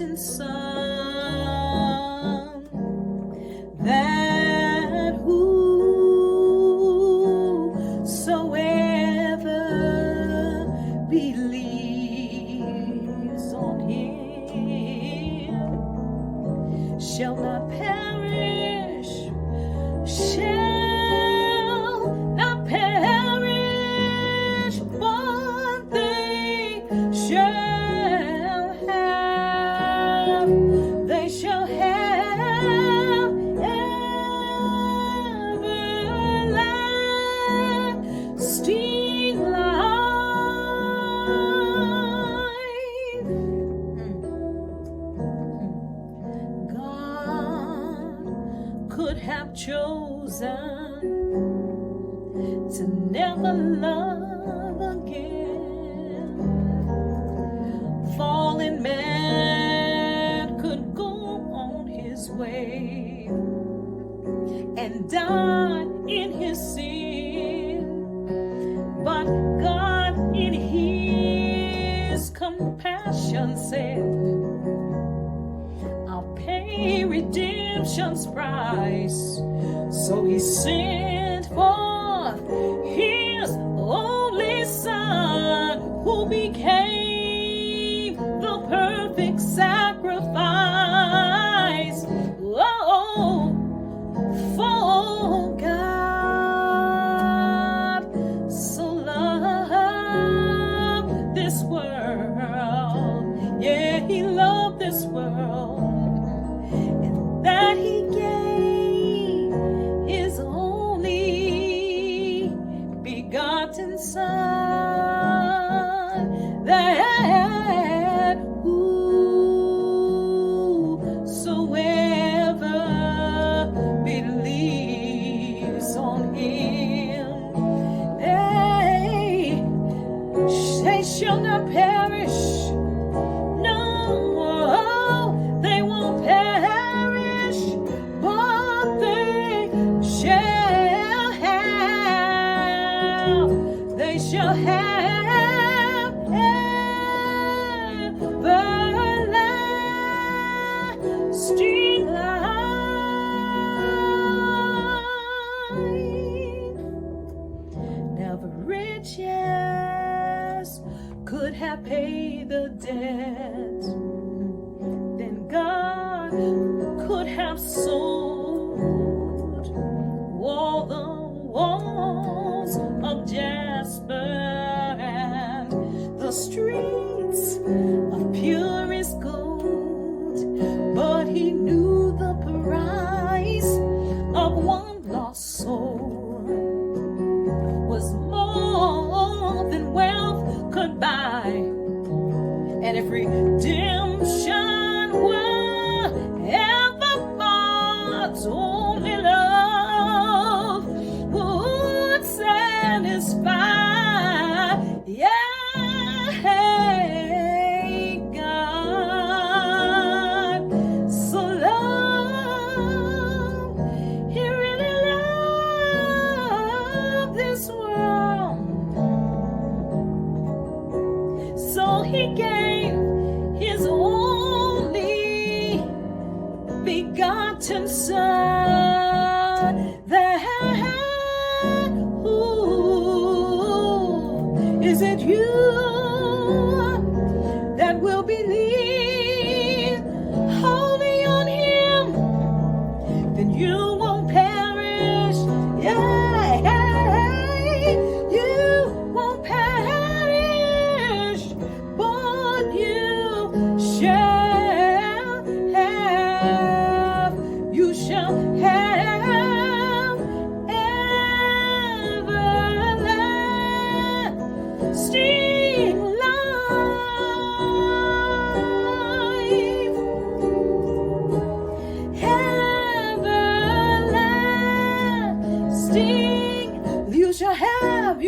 begotten Son, that whosoever believes on him shall not perish, shall not perish, but they shall have everlasting life. God could have chosen to never love again. Fallen man could go on his way and die in his sin, but God in his compassion said, I'll pay redemption's price. So he sent forth his only Son, who became the perfect sacrifice. Oh, for God so loved this world. Yeah, he loved this world, and that he gave his only begotten Son, that whosoever believes on him, they shall not perish. No, they won't perish, but they shall have everlasting life. Now the riches could have paid the debt, then God could have sold all the walls of jasper and the streets of purest gold, but he knew the price of one lost soul was more than wealth could buy, and if redemption were ever bought, only love would satisfy. Yeah, God so loved, he really loved this world, so he gave his only begotten Son, that is it you that will believe wholly on him? Then you won't perish. Yeah, you won't perish, but you shall have everlasting life. Everlasting, you shall have